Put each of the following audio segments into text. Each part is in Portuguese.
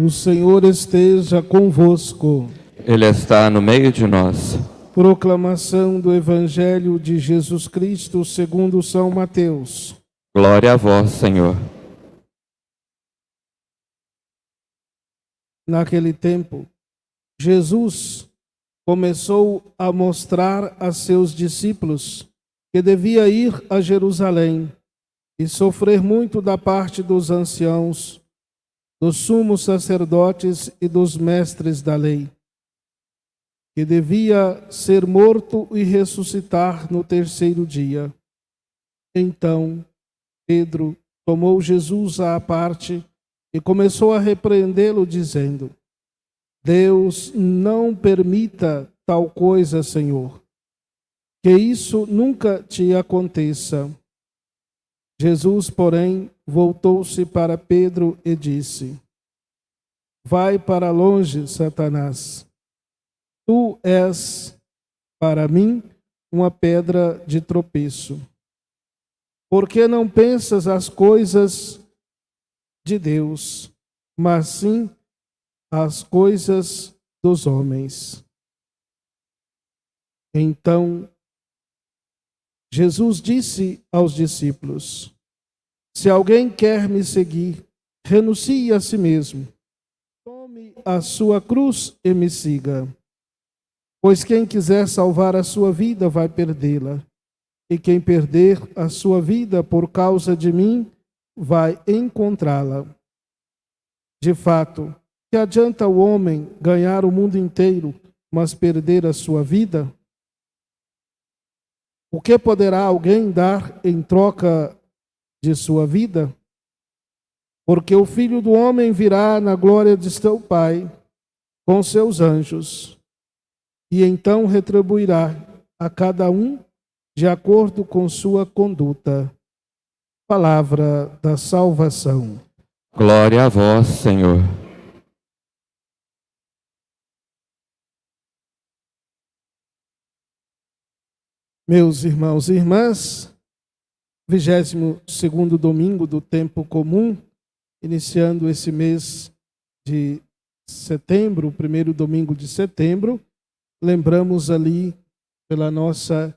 O Senhor esteja convosco. Ele está no meio de nós. Proclamação do Evangelho de Jesus Cristo segundo São Mateus. Glória a vós, Senhor. Naquele tempo, Jesus começou a mostrar a seus discípulos que devia ir a Jerusalém e sofrer muito da parte dos anciãos, dos sumos sacerdotes e dos mestres da lei, que devia ser morto e ressuscitar no terceiro dia. Então, Pedro tomou Jesus à parte e começou a repreendê-lo, dizendo: Deus não permita tal coisa, Senhor, que isso nunca te aconteça. Jesus, porém, voltou-se para Pedro e disse: Vai para longe, Satanás. Tu és, para mim, uma pedra de tropeço. Porque não pensas as coisas de Deus, mas sim as coisas dos homens. Então, Jesus disse aos discípulos: Se alguém quer me seguir, renuncie a si mesmo. Tome a sua cruz e me siga. Pois quem quiser salvar a sua vida vai perdê-la. E quem perder a sua vida por causa de mim vai encontrá-la. De fato, que adianta o homem ganhar o mundo inteiro, mas perder a sua vida? O que poderá alguém dar em troca de sua vida? Porque o Filho do Homem virá na glória de seu Pai com seus anjos, e então retribuirá a cada um de acordo com sua conduta. Palavra da salvação. Glória a vós, Senhor. Meus irmãos e irmãs, 22º domingo do tempo comum, iniciando esse mês de setembro, o primeiro domingo de setembro, lembramos ali pela nossa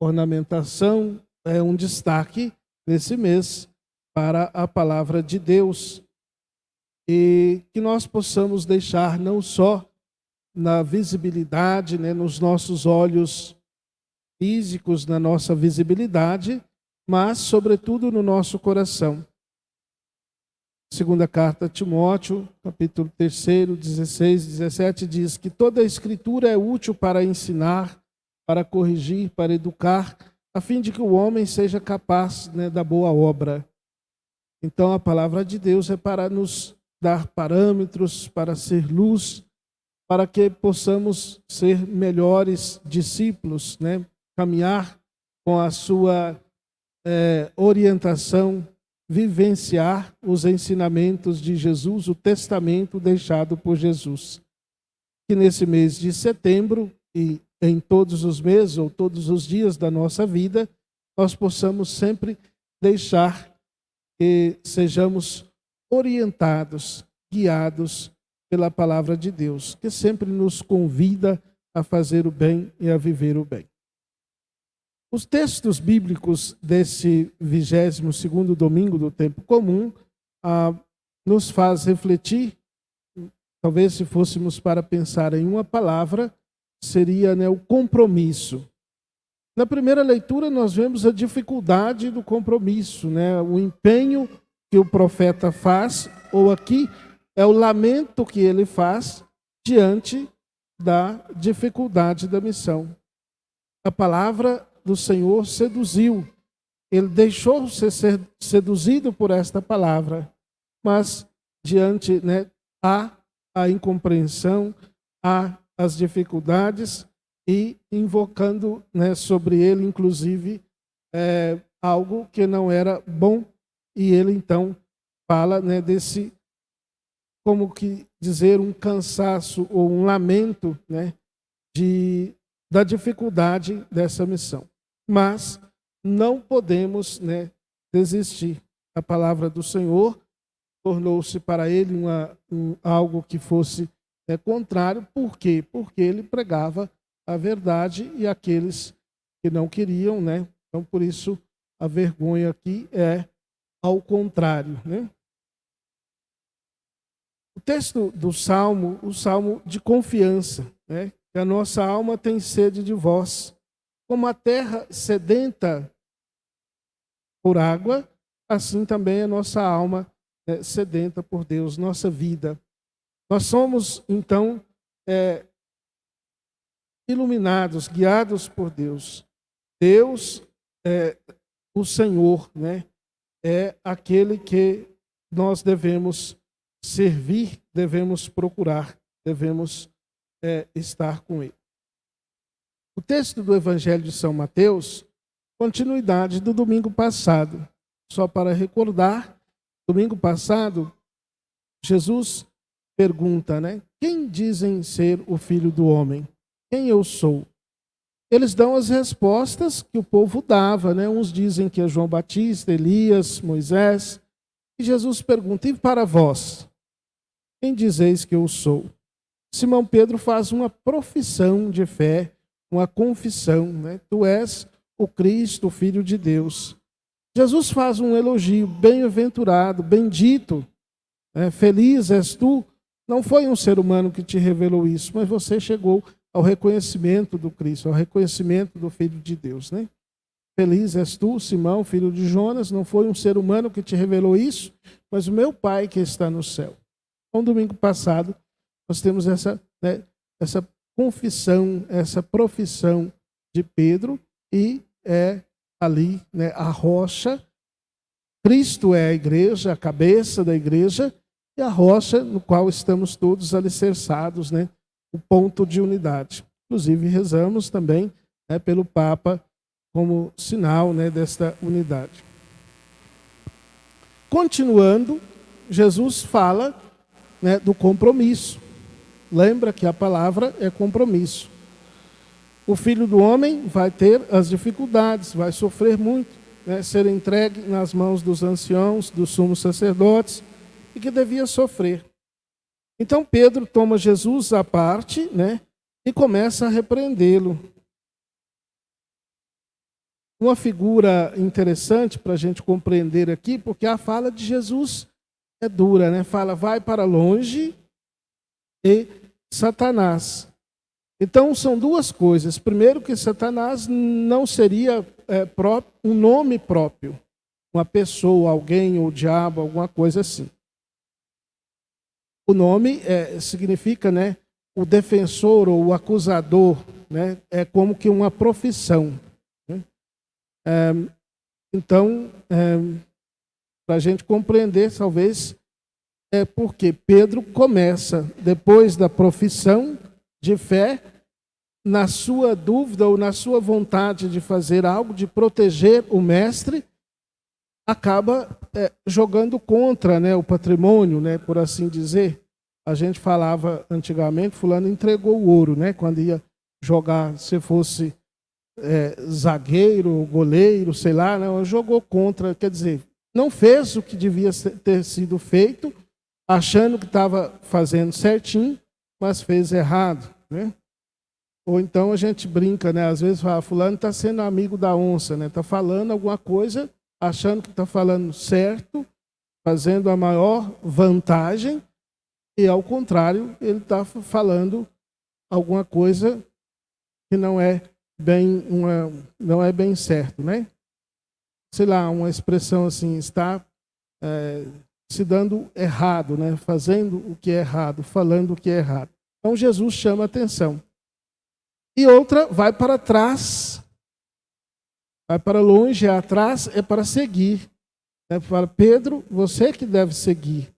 ornamentação, um destaque nesse mês para a palavra de Deus, e que nós possamos deixar não só na visibilidade, nos nossos olhos físicos, na nossa visibilidade, mas sobretudo no nosso coração. Segunda carta a Timóteo, capítulo 3, 16, 17, diz que toda a escritura é útil para ensinar, para corrigir, para educar, a fim de que o homem seja capaz da boa obra. Então a palavra de Deus é para nos dar parâmetros, para ser luz, para que possamos ser melhores discípulos, caminhar com a sua orientação, vivenciar os ensinamentos de Jesus, o testamento deixado por Jesus. Que nesse mês de setembro e em todos os meses ou todos os dias da nossa vida, nós possamos sempre deixar que sejamos orientados, guiados pela palavra de Deus, que sempre nos convida a fazer o bem e a viver o bem. Os textos bíblicos desse 22º domingo do tempo comum nos faz refletir, talvez se fôssemos para pensar em uma palavra, seria o compromisso. Na primeira leitura nós vemos a dificuldade do compromisso, o empenho que o profeta faz, ou aqui é o lamento que ele faz diante da dificuldade da missão. A palavra do Senhor seduziu. Ele deixou-se ser seduzido por esta palavra, mas diante há a incompreensão, há as dificuldades e invocando sobre ele, inclusive, algo que não era bom, e ele então fala desse, como que dizer, um cansaço ou um lamento da dificuldade dessa missão. Mas não podemos desistir. A palavra do Senhor tornou-se para ele algo que fosse contrário. Por quê? Porque ele pregava a verdade e aqueles que não queriam, né? Então, por isso, a vergonha aqui é ao contrário, né? O texto do Salmo, o Salmo de confiança, né? Que a nossa alma tem sede de vós. Como a terra sedenta por água, assim também a nossa alma é sedenta por Deus, nossa vida. Nós somos, então, iluminados, guiados por Deus. Deus é o Senhor, né? É aquele que nós devemos servir, devemos procurar, devemos estar com Ele. O texto do Evangelho de São Mateus, continuidade do domingo passado. Só para recordar, domingo passado, Jesus pergunta, né? Quem dizem ser o Filho do Homem? Quem eu sou? Eles dão as respostas que o povo dava, né? Uns dizem que é João Batista, Elias, Moisés. E Jesus pergunta, e para vós? Quem dizeis que eu sou? Simão Pedro faz uma profissão de fé, uma confissão, né? Tu és o Cristo, o Filho de Deus. Jesus faz um elogio, bem-aventurado, bendito, feliz és tu. Não foi um ser humano que te revelou isso, mas você chegou ao reconhecimento do Cristo, ao reconhecimento do Filho de Deus, né? Feliz és tu, Simão, filho de Jonas, não foi um ser humano que te revelou isso, mas o meu Pai que está no céu. Então, domingo passado, nós temos essa confissão, essa profissão de Pedro, e ali, né, a rocha. Cristo é a igreja, a cabeça da igreja, e a rocha no qual estamos todos alicerçados, né, o ponto de unidade. Inclusive, rezamos também, né, pelo Papa como sinal, né, desta unidade. Continuando, Jesus fala, né, do compromisso. Lembra que a palavra é compromisso. O Filho do Homem vai ter as dificuldades, vai sofrer muito, né, ser entregue nas mãos dos anciãos, dos sumos sacerdotes, e que devia sofrer. Então Pedro toma Jesus à parte, né, e começa a repreendê-lo. Uma figura interessante para a gente compreender aqui, porque a fala de Jesus é dura, né? Fala, vai para longe, e Satanás. Então são duas coisas. Primeiro, que Satanás não seria um nome próprio, uma pessoa, alguém, ou diabo, alguma coisa assim. O nome significa, né, o defensor ou o acusador, né? É como que uma profissão. Né? Então, para a gente compreender, talvez, porque Pedro começa, depois da profissão de fé, na sua dúvida ou na sua vontade de fazer algo, de proteger o mestre, acaba jogando contra, né, o patrimônio, né, por assim dizer. A gente falava antigamente, fulano entregou o ouro, né, quando ia jogar, se fosse zagueiro, goleiro, sei lá, né, jogou contra, quer dizer, não fez o que devia ter sido feito, achando que estava fazendo certinho, mas fez errado, né? Ou então a gente brinca, né? Às vezes fala, fulano está sendo amigo da onça, né? Está falando alguma coisa, achando que está falando certo, fazendo a maior vantagem, e ao contrário, ele está falando alguma coisa que não é bem certo, né? Sei lá, uma expressão assim, está se dando errado, né? Fazendo o que é errado, falando o que é errado. Então Jesus chama a atenção. E outra, vai para trás, vai para longe, atrás é para seguir. Para Pedro, você que deve seguir.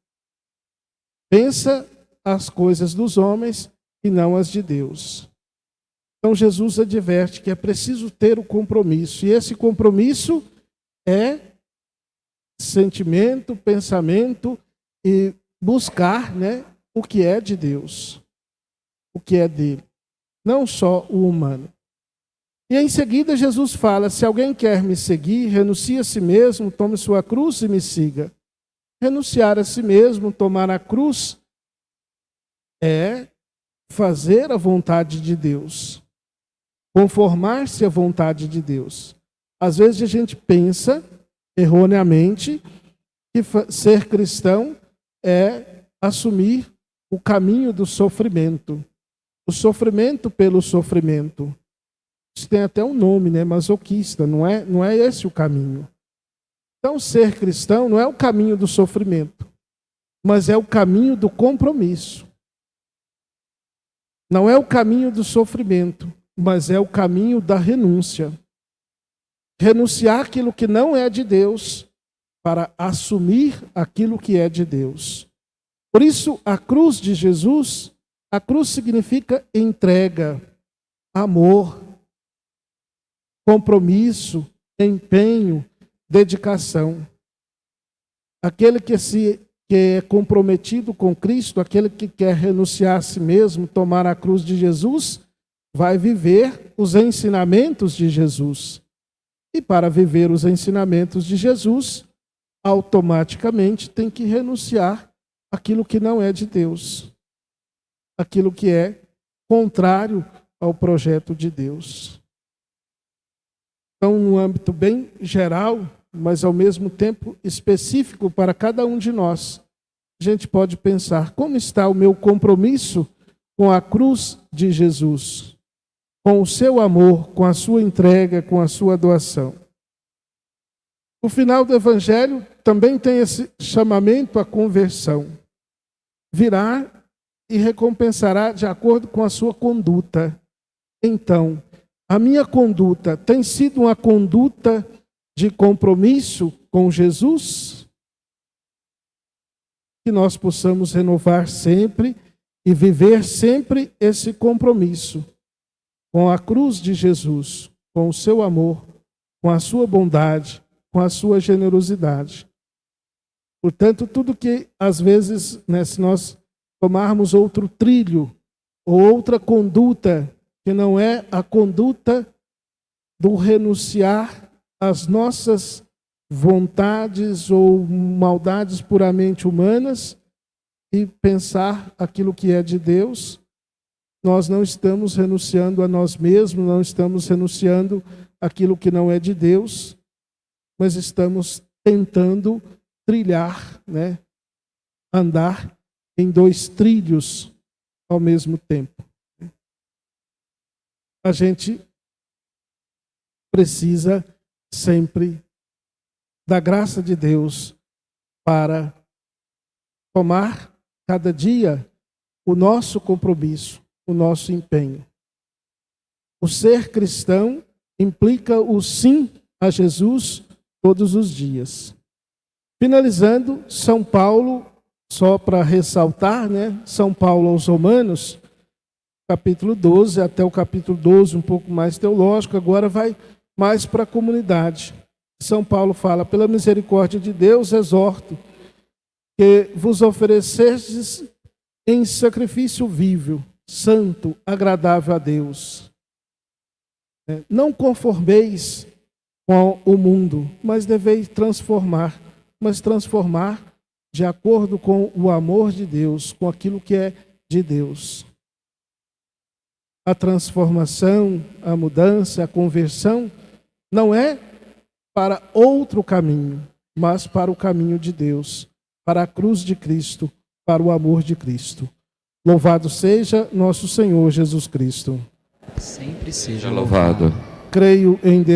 Pensa as coisas dos homens e não as de Deus. Então Jesus adverte que é preciso ter o compromisso. E esse compromisso é sentimento, pensamento e buscar, né, o que é de Deus, o que é dele. Não só o humano. E em seguida Jesus fala, se alguém quer me seguir, renuncie a si mesmo, tome sua cruz e me siga. Renunciar a si mesmo, tomar a cruz, é fazer a vontade de Deus, conformar-se à vontade de Deus. Às vezes a gente pensa, erroneamente, que ser cristão é assumir o caminho do sofrimento. O sofrimento pelo sofrimento. Isso tem até um nome, né? Masoquista. Não é esse o caminho. Então, ser cristão não é o caminho do sofrimento, mas é o caminho do compromisso. Não é o caminho do sofrimento, mas é o caminho da renúncia. Renunciar aquilo que não é de Deus para assumir aquilo que é de Deus. Por isso, a cruz de Jesus, a cruz significa entrega, amor, compromisso, empenho, dedicação. Aquele que é comprometido com Cristo, aquele que quer renunciar a si mesmo, tomar a cruz de Jesus, vai viver os ensinamentos de Jesus. E para viver os ensinamentos de Jesus, automaticamente tem que renunciar àquilo que não é de Deus, aquilo que é contrário ao projeto de Deus. Então, num âmbito bem geral, mas ao mesmo tempo específico para cada um de nós, a gente pode pensar: como está o meu compromisso com a cruz de Jesus, com o seu amor, com a sua entrega, com a sua doação? O final do Evangelho também tem esse chamamento à conversão. Virá e recompensará de acordo com a sua conduta. Então, a minha conduta tem sido uma conduta de compromisso com Jesus? Que nós possamos renovar sempre e viver sempre esse compromisso com a cruz de Jesus, com o seu amor, com a sua bondade, com a sua generosidade. Portanto, tudo que às vezes, se nós tomarmos outro trilho ou outra conduta que não é a conduta do renunciar às nossas vontades ou maldades puramente humanas e pensar aquilo que é de Deus, nós não estamos renunciando a nós mesmos, não estamos renunciando àquilo que não é de Deus, mas estamos tentando trilhar, andar em dois trilhos ao mesmo tempo. A gente precisa sempre da graça de Deus para tomar cada dia o nosso compromisso, o nosso empenho. O ser cristão implica o sim a Jesus todos os dias. Finalizando, São Paulo, só para ressaltar, São Paulo aos Romanos, capítulo 12, até o capítulo 12, um pouco mais teológico, agora vai mais para a comunidade. São Paulo fala: pela misericórdia de Deus, exorto que vos oferecestes em sacrifício vivo, santo, agradável a Deus. Não conformeis com o mundo, mas deveis transformar de acordo com o amor de Deus, com aquilo que é de Deus. A transformação, a mudança, a conversão não é para outro caminho, mas para o caminho de Deus, para a cruz de Cristo, para o amor de Cristo. Louvado seja nosso Senhor Jesus Cristo. Sempre seja Louvado. Creio em Deus.